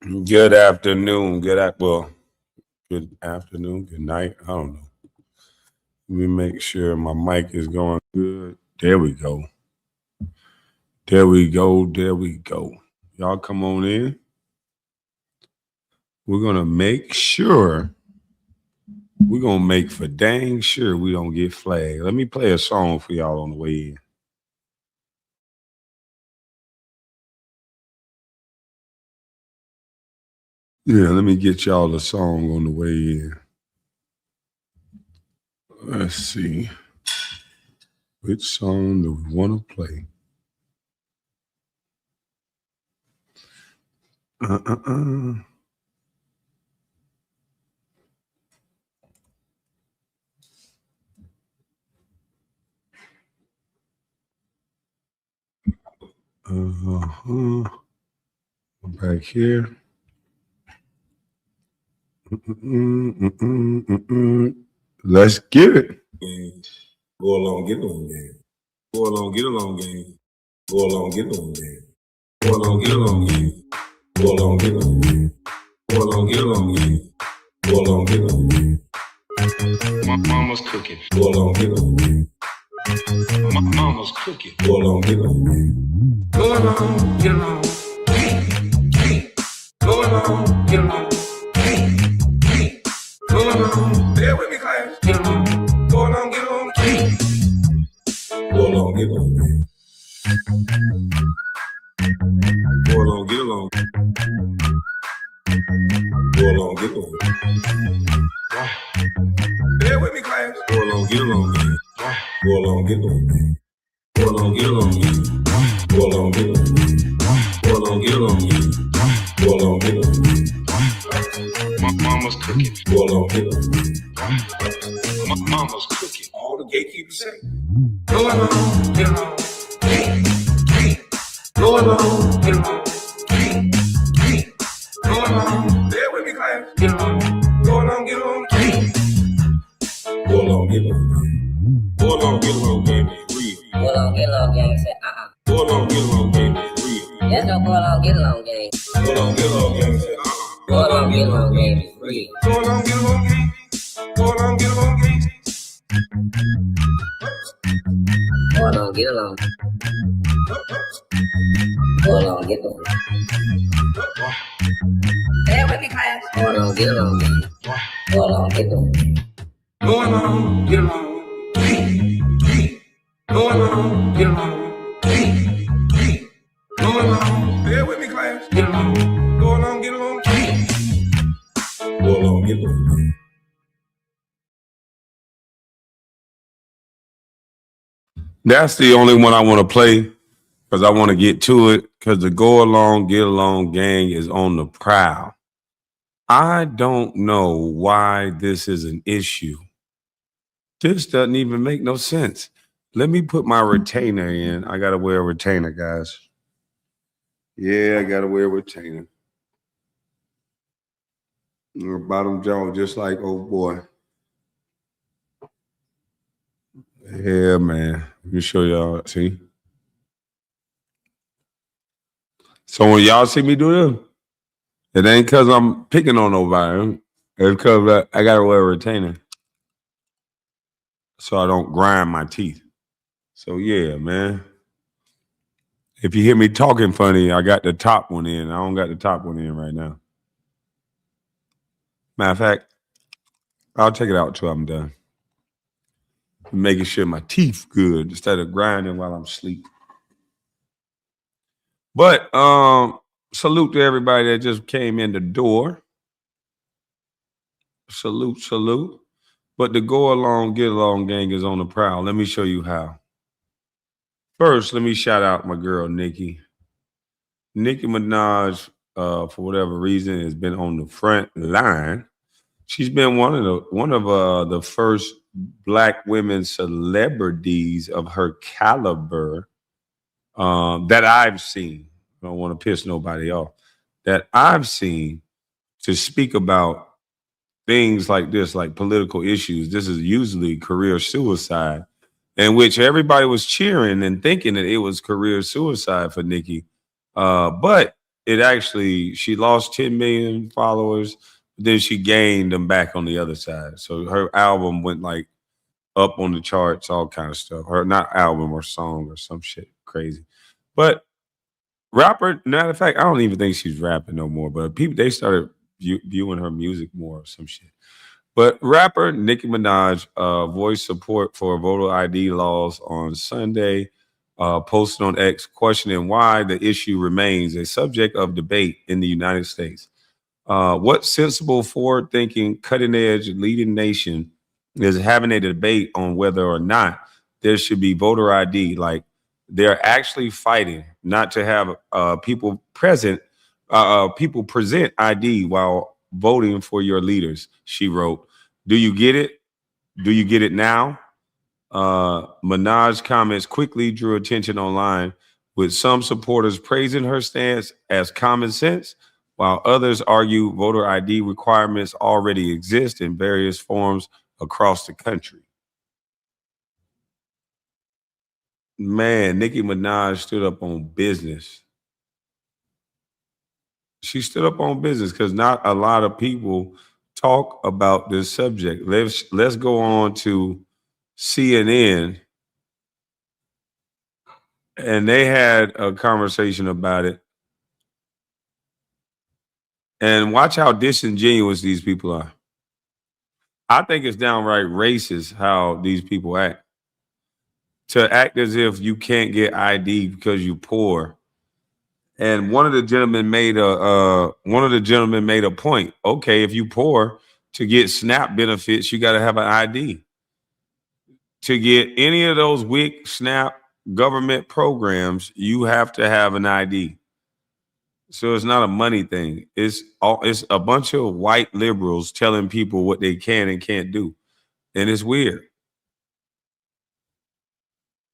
Good afternoon. Good afternoon. Good night. I don't know. Let me make sure my mic is going good. There we go. There we go. There we go. Y'all come on in. We're gonna make sure. We're gonna make for dang sure we don't get flagged. Let me play a song for y'all on the way in. Yeah, let me get y'all a song on the way in. Let's see. Which song do we want to play? Uh-uh-uh. Uh-huh. Back here. Let's get it. Go along, get along game. Go along, get along game. Go along, get along game. Go along, get along game. Go along, get along game. Go along, get along game. Go along, get along game. My mama's cooking. Go along, get along game. My mama's cooking. Go along, get along game. Go along, get along. Go along, get along. Go along, bear with me, class. Get along. Go along, get along. Go along, get along. Go along, get along. Go along, get along. Bear with me, class. Go along, get along. Go along, get along. Go along, get along. Go along, get along. Go along, get along. Go along, get along. My mama's cooking. Go along, get along. My mama's cooking. All the gatekeepers say. Go along, get along. Go along, get along. Go along, bear with me, class. Get along. Go along, get along. Go along, get along. Go along, get along, game is real. Go along, get along, gang. Say, Go along, get along, game is real. Let's go go along, get along, gang. Go along, get along, game. Say, Go along, get along, gang is real. Go along, get along, game. Go along, get along, game. Go along, get along. Go along, get along. Bear with me, class. Go along, get along, gang. Go along, get along. Go along, get along. Go along, get along. Go along, bear with me, class. Get along. Go along, get along. Go along, get along. That's the only one I want to play because I want to get to it because the Go Along, Get Along gang is on the prowl. I don't know why this is an issue. This doesn't even make no sense. Let me put my retainer in. I got to wear a retainer, guys. Yeah, I got to wear a retainer. Bottom jaw, just like old boy. Yeah, man. Let me show y'all. See? So when y'all see me do this, it ain't because I'm picking on nobody. It's because I got to wear a retainer so I don't grind my teeth. So, yeah, man. If you hear me talking funny, I got the top one in. I don't got the top one in right now. Matter of fact, I'll take it out till I'm done. Making sure my teeth good instead of grinding while I'm asleep. But salute to everybody that just came in the door. Salute. But the Go Along, Get Along gang is on the prowl. Let me show you how. First, let me shout out my girl, Nicki. Nicki Minaj, for whatever reason, has been on the front line. She's been one of the first Black women celebrities of her caliber that I've seen. I don't want to piss nobody off. That I've seen to speak about things like this, like political issues. This is usually career suicide, in which everybody was cheering and thinking that it was career suicide for Nicki. But she lost 10 million followers, then she gained them back on the other side. So her album went like up on the charts, all kind of stuff. Her not album or song or some shit crazy. But rapper, matter of fact, I don't even think she's rapping no more. But people they started viewing her music more or some shit. But rapper Nicki Minaj voiced support for voter ID laws on Sunday, posted on X questioning why the issue remains a subject of debate in the United States. What sensible, forward thinking, cutting edge, leading nation is having a debate on whether or not there should be voter ID? Like they're actually fighting not to have people present ID while voting for your leaders. She wrote, "Do you get it? Do you get it now?" Minaj's comments quickly drew attention online, with some supporters praising her stance as common sense, while others argue voter ID requirements already exist in various forms across the country. Man, Nicki Minaj stood up on business. She stood up on business because not a lot of people talk about this subject. Let's go on to CNN, and they had a conversation about it. And watch how disingenuous these people are. I think it's downright racist how these people act. To act as if you can't get ID because you're poor. And one of the gentlemen made a point. Okay, if you poor, to get SNAP benefits, you got to have an ID. To get any of those WIC, SNAP government programs, you have to have an ID. So it's not a money thing. It's a bunch of white liberals telling people what they can and can't do. And it's weird.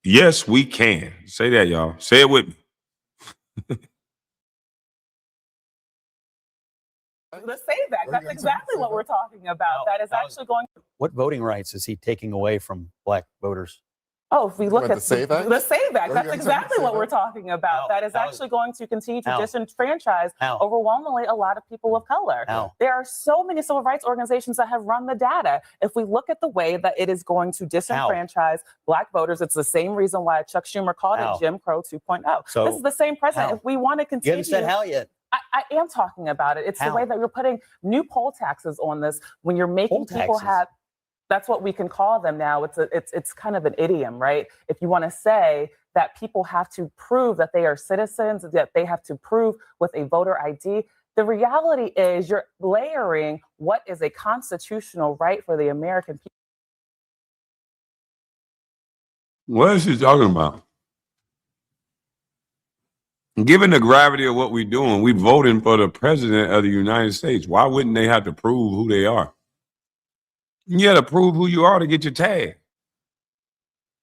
Yes, we can. Say that, y'all. Say it with me. The Save Act. That's exactly what we're talking about. That is actually going. What voting rights is he taking away from black voters? Oh, if we look at the Save Act? The Save Act, that's exactly what we're talking about. That is actually going to continue to disenfranchise overwhelmingly a lot of people of color. There are so many civil rights organizations that have run the data. If we look at the way that it is going to disenfranchise black voters, it's the same reason why Chuck Schumer called it Jim Crow 2.0. So this is the same president. If we want to continue. You haven't said how yet. I am talking about it. It's the way that you're putting new poll taxes on this when you're making people have. That's what we can call them now. It's kind of an idiom, right? If you want to say that people have to prove that they are citizens, that they have to prove with a voter ID, the reality is you're layering what is a constitutional right for the American people. What is she talking about? Given the gravity of what we're doing, we're voting for the president of the United States. Why wouldn't they have to prove who they are? You got to prove who you are to get your tag.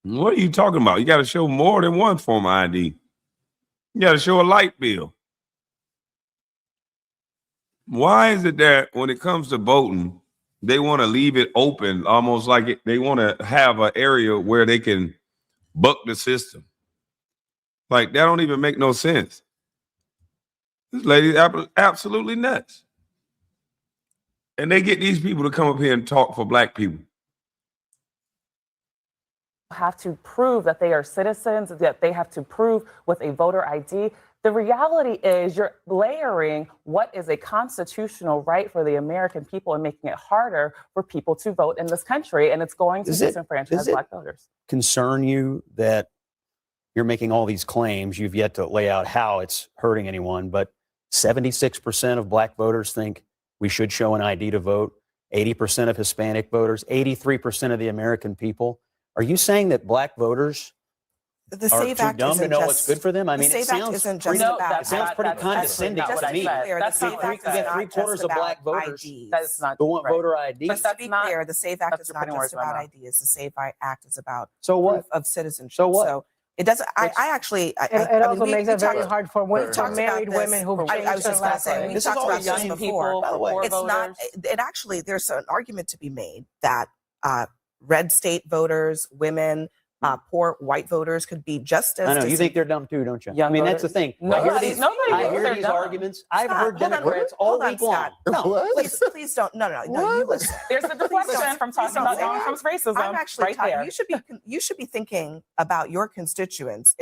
What are you talking about? You got to show more than one form of ID. You got to show a light bill. Why is it that when it comes to voting, they want to leave it open, almost like they want to have an area where they can buck the system? Like, that don't even make no sense. This lady's absolutely nuts. And they get these people to come up here and talk for black people. Have to prove that they are citizens, that they have to prove with a voter ID. The reality is you're layering what is a constitutional right for the American people and making it harder for people to vote in this country. And it's going to disenfranchise black voters. Concern you that you're making all these claims? You've yet to lay out how it's hurting anyone, but 76% of black voters think we should show an ID to vote. 80% of Hispanic voters, 83% of the American people. Are you saying that black voters the are Save too Act dumb to know what's good for them? I mean, it sounds pretty condescending to me. The Save Act is not three-quarters of black voters who want voter ID. Just to be clear, the Save Act is not just about ideas. The Save Act is about proof of citizenship. So what? So it doesn't. It also makes it very hard for married women who. I was just going to say, we talked about this before. By the way, it's not. It actually, there's an argument to be made that red state voters, women, poor white voters could be just as. I know you think they're dumb too, don't you? Young I mean, that's the voters. thing. Nobody I hear these dumb. arguments. I've Scott, heard hold on, Democrats all week long. Scott. No, Please don't. No, you listen. There's a deflection from talking about Donald Trump's racism. I'm actually right there. You should be thinking about your constituents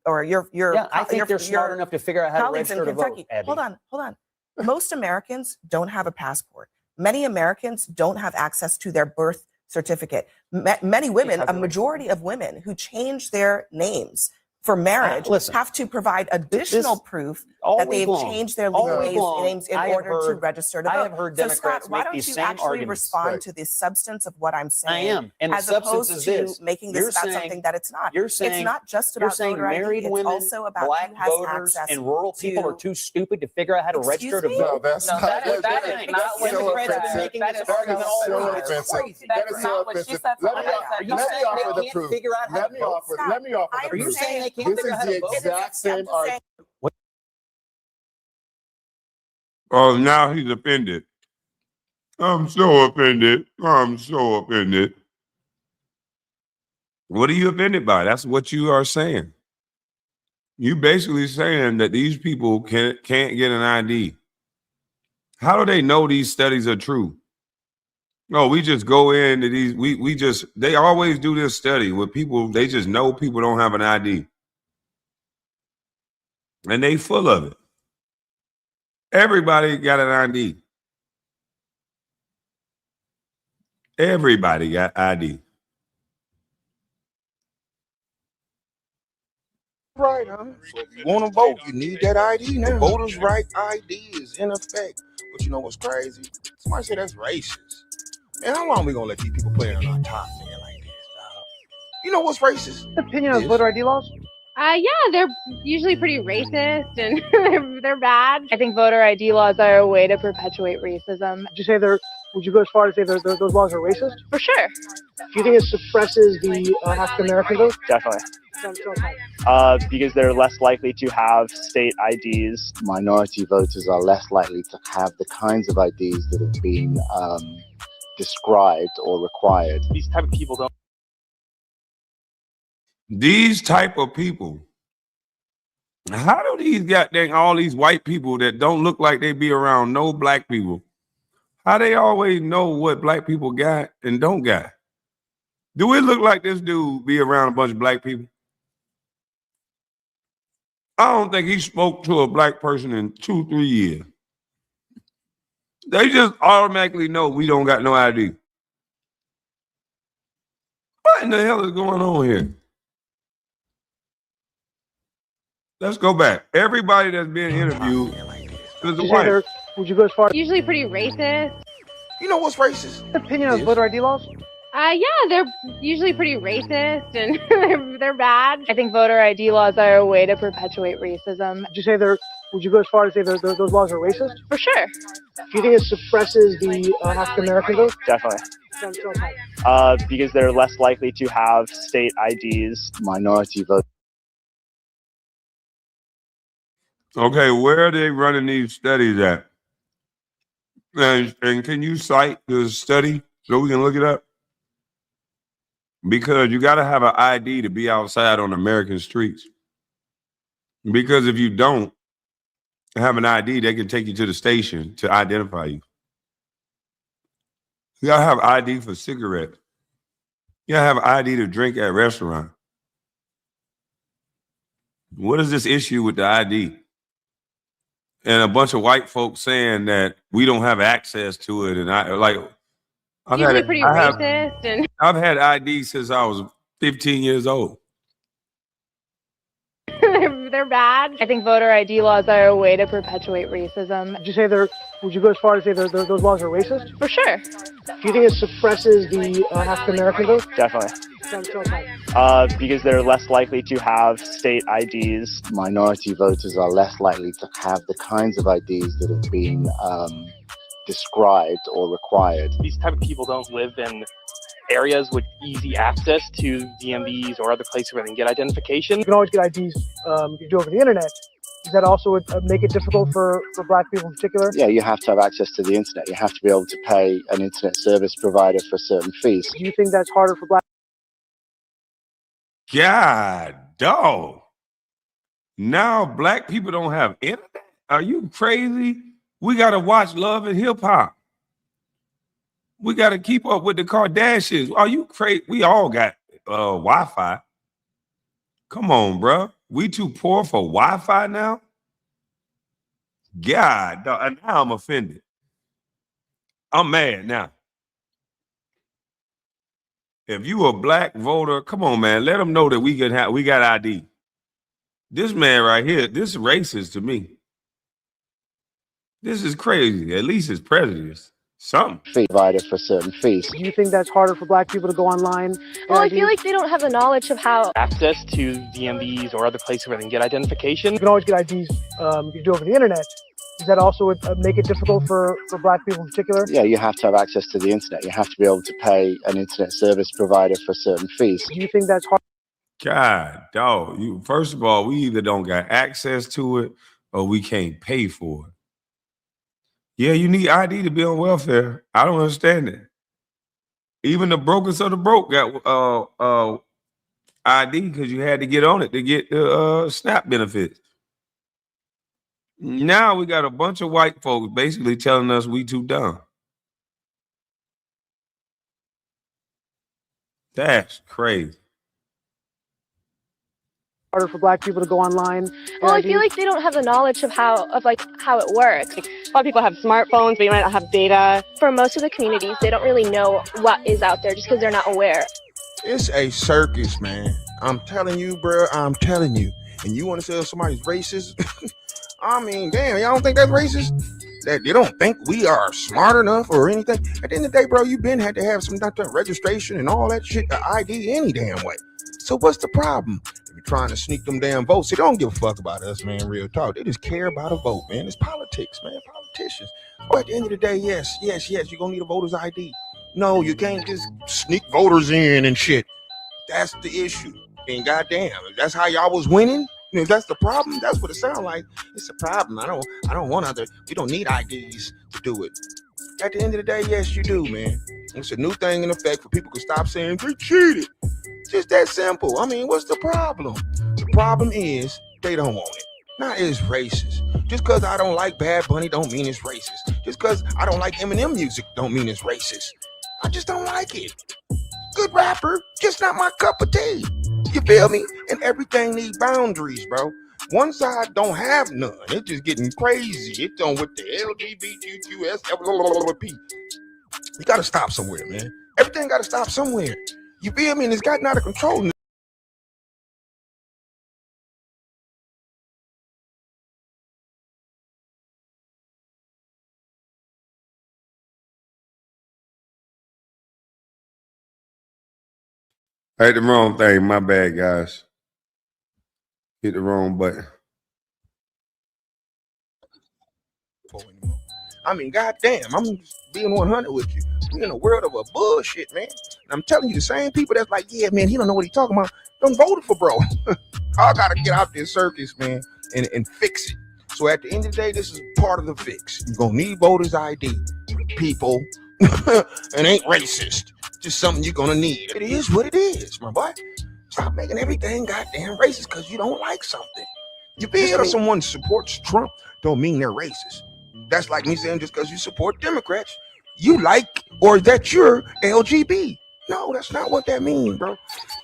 or your yeah, I think they're smart your enough to figure out how to colleagues in register to vote. Kentucky. Abby. Hold on. Most Americans don't have a passport. Many Americans don't have access to their birth certificate. Many women, a majority of women who change their names for marriage have to provide additional proof that they've changed their legal names in order to register to vote. I have heard Democrats Scott, why make don't these you same actually arguments. respond to the substance of what I'm saying? I am, and as the substance opposed is to this. making this about something that it's not. You're saying it's not just you're about saying voter ID. married It's women, also about black who has voters, access and rural people are too stupid to figure out how to register to Excuse me? vote. No, that's No, not. that is not so what offensive. she said. That is That argument is all so over. offensive. That That is is not so what she offensive. said. Let me offer the proof. Figure out how Let to me vote? offer the Are you proof. saying they can't This figure is out how to the vote? exact same argument. Oh, now he's offended. I'm so offended. I'm so offended. What are you offended by? That's what you are saying. You basically saying that these people can't get an ID. How do they know these studies are true? No, we just go into these. They always do this study with people. They just know people don't have an ID, and they full of it. Everybody got an ID. Everybody got ID. Right, huh? So if you want to vote, you need that ID now. The voters' right ID is in effect. But you know what's crazy? Somebody said that's racist. Man, how long we gonna let these people play on our top, man, like this, dog? You know what's racist? Opinion on voter ID laws? Yeah, they're usually pretty racist and they're bad. I think voter ID laws are a way to perpetuate racism. Would you go as far as say those laws are racist? For sure. Do you think it suppresses the African American vote? Definitely. Because they're less likely to have state IDs. Minority voters are less likely to have the kinds of IDs that have been described or required. These type of people don't. These type of people. How do these goddamn all these white people that don't look like they be around no black people? How they always know what black people got and don't got? Do it look like this dude be around a bunch of black people? I don't think he spoke to a black person in 2-3 years. They just automatically know we don't got no ID. What in the hell is going on here? Let's go back. Everybody that's being interviewed is a white. Would you go as far as Usually pretty racist. You know what's racist? opinion on voter ID laws? Yeah, they're usually pretty racist and they're bad. I think voter ID laws are a way to perpetuate racism. Would you go as far as say those laws are racist? For sure. Do you think it suppresses the African American vote? Definitely. Because they're less likely to have state IDs. Minority voters. Okay, where are they running these studies at? And can you cite the study so we can look it up? Because you got to have an ID to be outside on American streets. Because if you don't have an ID, they can take you to the station to identify you. You got to have ID for cigarettes. You got to have ID to drink at a restaurant. What is this issue with the ID? And a bunch of white folks saying that we don't have access to it. And I've had ID since I was 15 years old. They're bad. I think voter ID laws are a way to perpetuate racism. Would you go as far as say those laws are racist? For sure. Do you think it suppresses the African American vote? Definitely. Because they're less likely to have state IDs. Minority voters are less likely to have the kinds of IDs that have been described or required. These type of people don't live in areas with easy access to DMVs or other places where they can get identification. You can always get IDs you do over the internet. Does that also make it difficult for black people in particular? Yeah, you have to have access to the internet. You have to be able to pay an internet service provider for certain fees. Do you think that's harder for black God, dog. Now black people don't have internet? Are you crazy? We got to watch Love and Hip Hop. We got to keep up with the Kardashians. Are you crazy? We all got Wi-Fi. Come on, bro. We too poor for Wi-Fi now? God, dog. Now I'm offended. I'm mad now. If you a black voter, come on, man. Let them know that we got ID. This man right here, this is racist to me. This is crazy. At least it's prejudice. Something. Fee provider for certain fees. Do you think that's harder for black people to go online? Well, I feel like they don't have the knowledge of how Access to DMVs or other places where they can get identification. You can always get IDs. You can do over the internet. Does that also make it difficult for black people in particular? Yeah, you have to have access to the internet. You have to be able to pay an internet service provider for certain fees. Do you think that's hard? God, dog. First of all, we either don't got access to it or we can't pay for it. Yeah, you need ID to be on welfare. I don't understand it. Even the brokest of the broke got ID because you had to get on it to get the SNAP benefits. Now we got a bunch of white folks basically telling us we too dumb. That's crazy. Harder for black people to go online? Well, I feel like they don't have the knowledge of how it works. A lot of people have smartphones, but you might not have data. For most of the communities, they don't really know what is out there just because they're not aware. It's a circus, man. I'm telling you, bro. I'm telling you. And you want to say somebody's racist? I mean, damn, y'all don't think that's racist? That you don't think we are smart enough or anything? At the end of the day, bro, you been had to have some registration and all that shit, the ID any damn way. So what's the problem? If you're trying to sneak them damn votes, they don't give a fuck about us, man. Real talk. They just care about a vote, man. It's politics, man. Politicians. Oh, at the end of the day, yes, you're gonna need a voter's ID. No, you can't just sneak voters in and shit. That's the issue. And goddamn, if that's how y'all was winning, if that's the problem, that's what it sounds like. It's a problem. I don't want we don't need IDs to do it. At the end of the day, yes, you do, man. It's a new thing in effect for people to stop saying they cheated. Just that simple. I mean, what's the problem? The problem is they don't want it. Not it's racist. Just because I don't like Bad Bunny don't mean it's racist. Just because I don't like Eminem music don't mean it's racist. I just don't like it. Good rapper, just not my cup of tea. You feel me? And everything needs boundaries, bro. One side don't have none. It's just getting crazy. It's on with the LGBTQS. You gotta stop somewhere, man. Everything gotta stop somewhere. You feel me? And it's gotten out of control. I hit the wrong thing. My bad, guys. Hit the wrong button. I mean, goddamn, I'm being 100 with you. We're in a world of a bullshit, man. And I'm telling you, the same people that's like, yeah, man, he don't know what he's talking about, don't vote for bro. I gotta get out this circus, man, and fix it. So at the end of the day, this is part of the fix. You're gonna need voters ID, people. It ain't racist. Just something you're gonna need. It is what it is, my boy. Stop making everything goddamn racist because you don't like something. You feel someone supports Trump don't mean they're racist. That's like me saying just because you support Democrats, you like or that you're LGBT. No, that's not what that means, bro.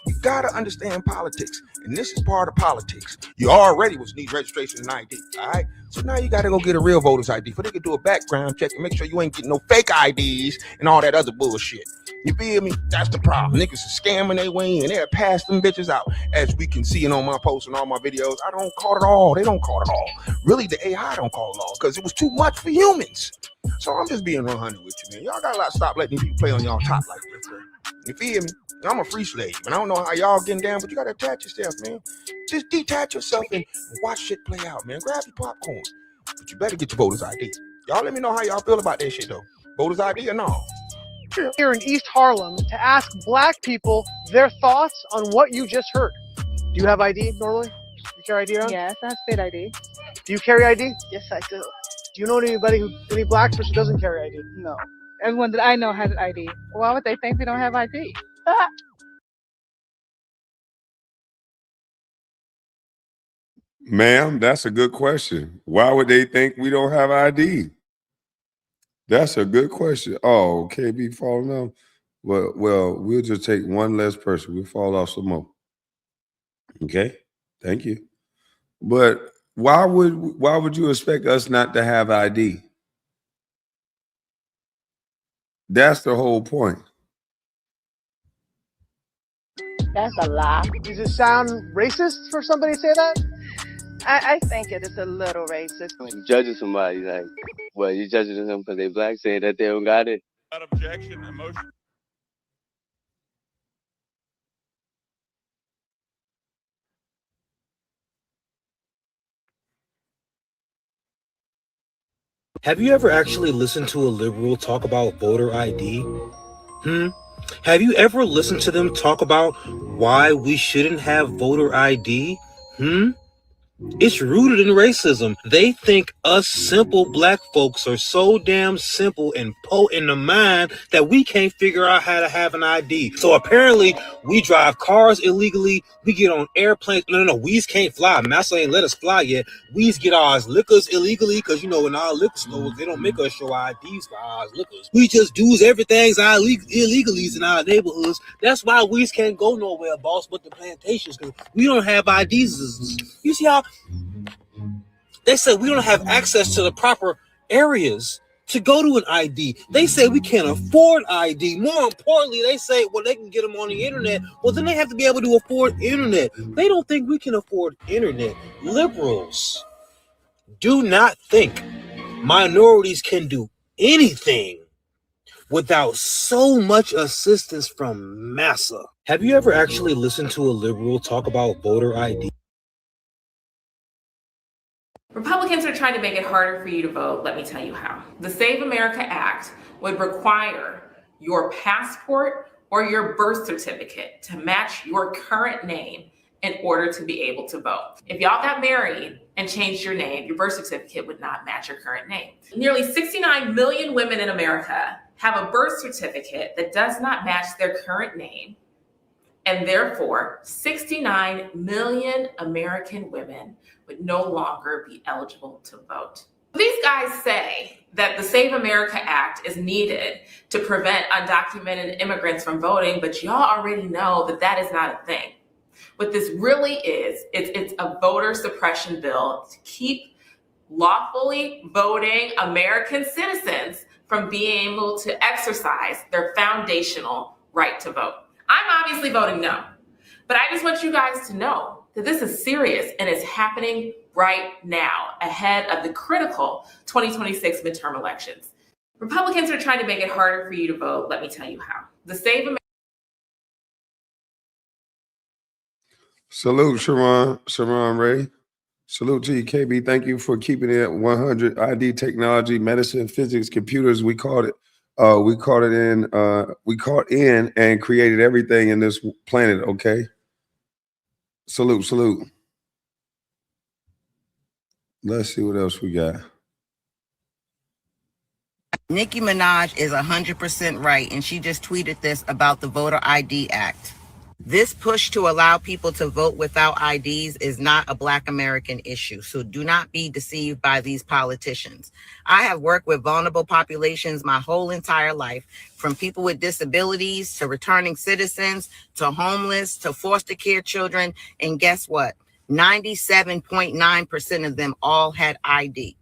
You gotta understand politics, and this is part of politics. You already need registration and ID, all right? So now you gotta go get a real voter's ID, for they can do a background check and make sure you ain't getting no fake IDs and all that other bullshit. You feel me? That's the problem. Niggas are scamming their way in. They'll pass them bitches out. As we can see on my posts and all my videos, I don't call it all. They don't call it all. Really, the AI don't call it all because it was too much for humans. So I'm just being 100 with you, man. Y'all gotta stop letting people play on y'all top like this, bro. You feel me? I'm a free slave, and I don't know how y'all getting down, but you gotta attach yourself, man. Just detach yourself and watch shit play out, man. Grab your popcorn, but you better get your voter's ID. Y'all let me know how y'all feel about that shit, though. Voter's ID or no? Here in East Harlem to ask black people their thoughts on what you just heard. Do you have ID, Norley? You carry ID around? Yes, I have state ID. Do you carry ID? Yes, I do. Do you know any black person who doesn't carry ID? No. Everyone that I know has an ID. Why would they think we don't have ID? Ma'am, that's a good question. Why would they think we don't have ID? That's a good question. Oh, KB falling off. Well, we'll just take one less person. We'll fall off some more. Okay, thank you. But why would you expect us not to have ID? That's the whole point. That's a lie. Does it sound racist for somebody to say that? I think it is a little racist. When you judging somebody, like, well, you judging them because they black, saying that they don't got it. That objection, emotion. Have you ever actually listened to a liberal talk about voter ID? Have you ever listened to them talk about why we shouldn't have voter ID? It's rooted in racism. They think us simple black folks are so damn simple and potent in the mind that we can't figure out how to have an ID. So apparently we drive cars illegally. We get on airplanes. No, we's can't fly. NASA ain't let us fly yet. We's get our liquors illegally because, you know, in our liquor stores, they don't make us show IDs for our liquors. We just do everything's our illegalies in our neighborhoods. That's why we's can't go nowhere, boss, but the plantations, because we don't have IDs. You see how they said we don't have access to the proper areas to go to an ID. They say we can't afford ID. More importantly, they say, well, they can get them on the internet. Well, then they have to be able to afford internet. They don't think we can afford internet. Liberals do not think minorities can do anything without so much assistance from massa. Have you ever actually listened to a liberal talk about voter ID? Republicans are trying to make it harder for you to vote. Let me tell you how. The Save America Act would require your passport or your birth certificate to match your current name in order to be able to vote. If y'all got married and changed your name, your birth certificate would not match your current name. Nearly 69 million women in America have a birth certificate that does not match their current name, and therefore 69 million American women would no longer be eligible to vote. These guys say that the Save America Act is needed to prevent undocumented immigrants from voting, but y'all already know that that is not a thing. What this really is, it's a voter suppression bill to keep lawfully voting American citizens from being able to exercise their foundational right to vote. I'm obviously voting no, but I just want you guys to know that this is serious and it's happening right now ahead of the critical 2026 midterm elections. Republicans are trying to make it harder for you to vote. Let me tell you how. The Save America. Salute, Sharon Ray. Salute to you, KB. Thank you for keeping it 100. ID, technology, medicine, physics, computers. We caught in and created everything in this planet. Okay. Salute. Let's see what else we got. Nicki Minaj is 100% right, and she just tweeted this about the Voter ID Act. This push to allow people to vote without IDs is not a Black American issue, so do not be deceived by these politicians. I have worked with vulnerable populations my whole entire life, from people with disabilities to returning citizens to homeless to foster care children, and guess what? 97.9% of them all had ID.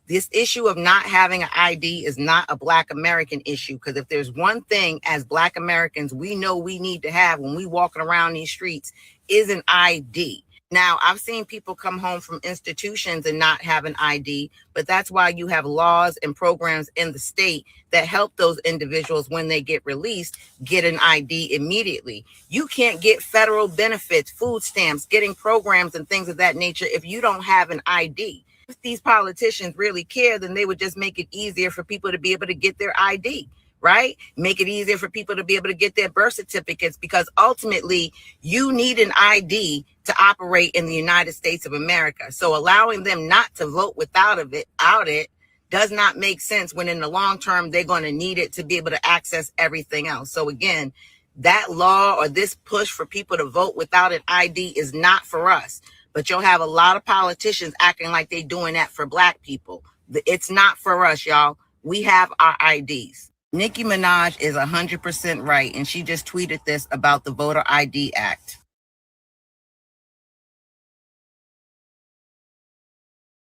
This issue of not having an ID is not a Black American issue, because if there's one thing as Black Americans we know we need to have when we walking around these streets is an ID. Now, I've seen people come home from institutions and not have an ID, but that's why you have laws and programs in the state that help those individuals when they get released get an ID immediately. You can't get federal benefits, food stamps, getting programs and things of that nature if you don't have an ID. If these politicians really care, then they would just make it easier for people to be able to get their ID, right? Make it easier for people to be able to get their birth certificates, because ultimately you need an ID to operate in the United States of America. So allowing them not to vote without it does not make sense, when in the long term, they're going to need it to be able to access everything else. So again, that law or this push for people to vote without an ID is not for us. But you'll have a lot of politicians acting like they're doing that for black people. It's not for us, y'all. We have our IDs. Nicki Minaj is 100% right, and she just tweeted this about the Voter ID Act.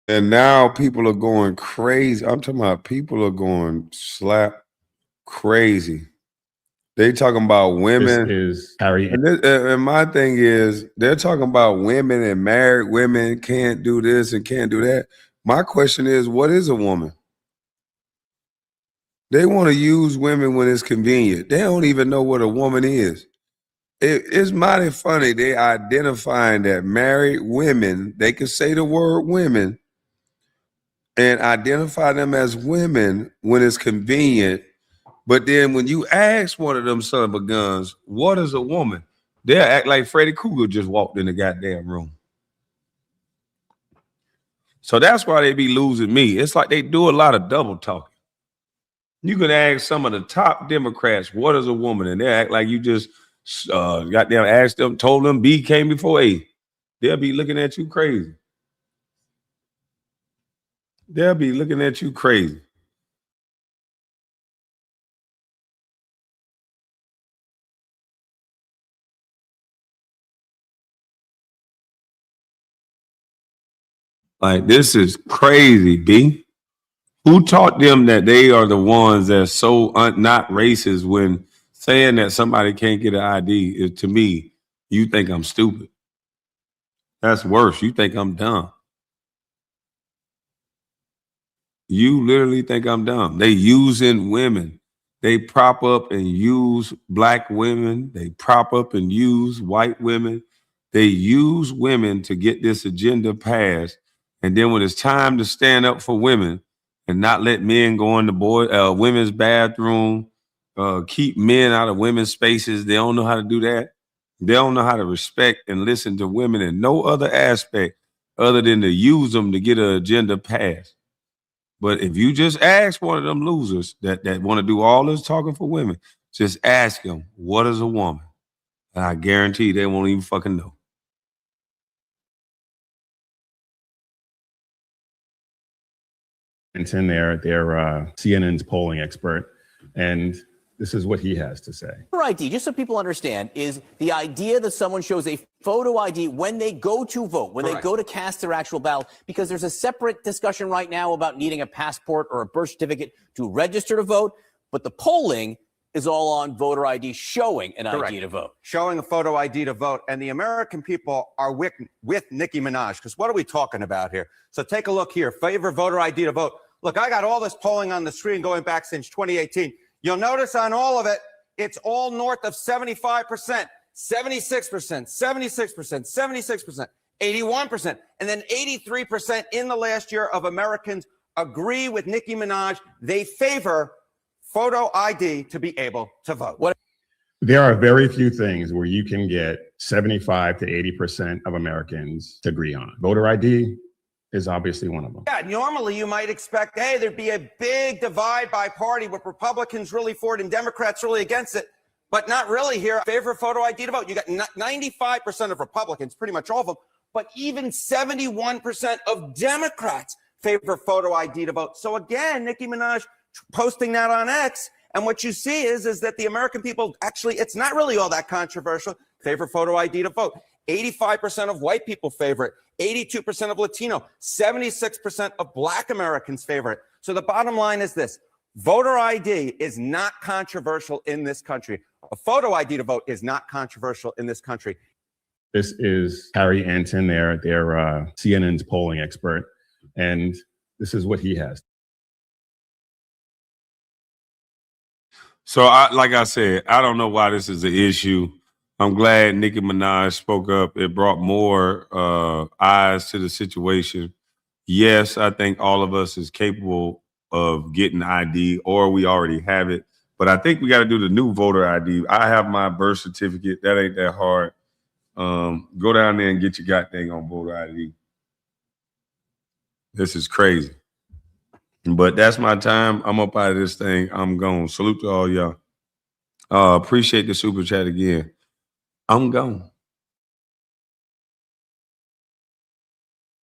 And now people are going crazy. I'm talking about people are going slap crazy. They talking about women. This is Harry. And my thing is, they're talking about women and married women can't do this and can't do that. My question is, what is a woman? They want to use women when it's convenient. They don't even know what a woman is. It's mighty funny. They identifying that married women, they can say the word women and identify them as women when it's convenient. But then when you ask one of them son of a guns, what is a woman? They'll act like Freddy Krueger just walked in the goddamn room. So that's why they be losing me. It's like they do a lot of double talking. You can ask some of the top Democrats, what is a woman? And they act like you just got them, asked them, told them B came before A. They'll be looking at you crazy. They'll be looking at you crazy. Like, this is crazy, B. Who taught them that they are the ones that's so not racist when saying that somebody can't get an ID is, to me, you think I'm stupid. That's worse. You think I'm dumb. You literally think I'm dumb. They using women. They prop up and use black women. They prop up and use white women. They use women to get this agenda passed. And then when it's time to stand up for women and not let men go in the women's bathroom, keep men out of women's spaces, they don't know how to do that. They don't know how to respect and listen to women in no other aspect other than to use them to get an agenda passed. But if you just ask one of them losers that want to do all this talking for women, just ask them, what is a woman? And I guarantee they won't even fucking know. It's in there. They're CNN's polling expert. And this is what he has to say. Voter ID, just so people understand, is the idea that someone shows a photo ID when they go to vote, when they go to cast their actual ballot, because there's a separate discussion right now about needing a passport or a birth certificate to register to vote. But the polling is all on voter ID showing an ID to vote. Showing a photo ID to vote. And the American people are with Nicki Minaj, because what are we talking about here? So take a look here. Favor voter ID to vote. Look, I got all this polling on the screen going back since 2018. You'll notice on all of it, it's all north of 75%, 76%, 76%, 76%, 81%, and then 83% in the last year of Americans agree with Nicki Minaj. They favor photo ID to be able to vote. There are very few things where you can get 75 to 80% of Americans to agree on. Voter ID is obviously one of them. Yeah, normally you might expect, hey, there'd be a big divide by party with Republicans really for it and Democrats really against it, but not really here. Favor photo ID to vote. You got 95% of Republicans, pretty much all of them, but even 71% of Democrats favor photo ID to vote. So again, Nicki Minaj posting that on X, and what you see is that the American people, actually, it's not really all that controversial, favor photo ID to vote. 85% of white people favor it. 82% of Latino, 76% of Black Americans favor it. So the bottom line is this: voter ID is not controversial in this country. A photo ID to vote is not controversial in this country. This is Harry Anton, they're CNN's polling expert, and this is what he has. So, like I said, I don't know why this is an issue. I'm glad Nicki Minaj spoke up. It brought more eyes to the situation. Yes, I think all of us is capable of getting ID, or we already have it. But I think we got to do the new voter ID. I have my birth certificate. That ain't that hard. Go down there and get your goddamn on voter ID. This is crazy. But that's my time. I'm up out of this thing. I'm gone. Salute to all y'all. Appreciate the super chat again. I'm gone.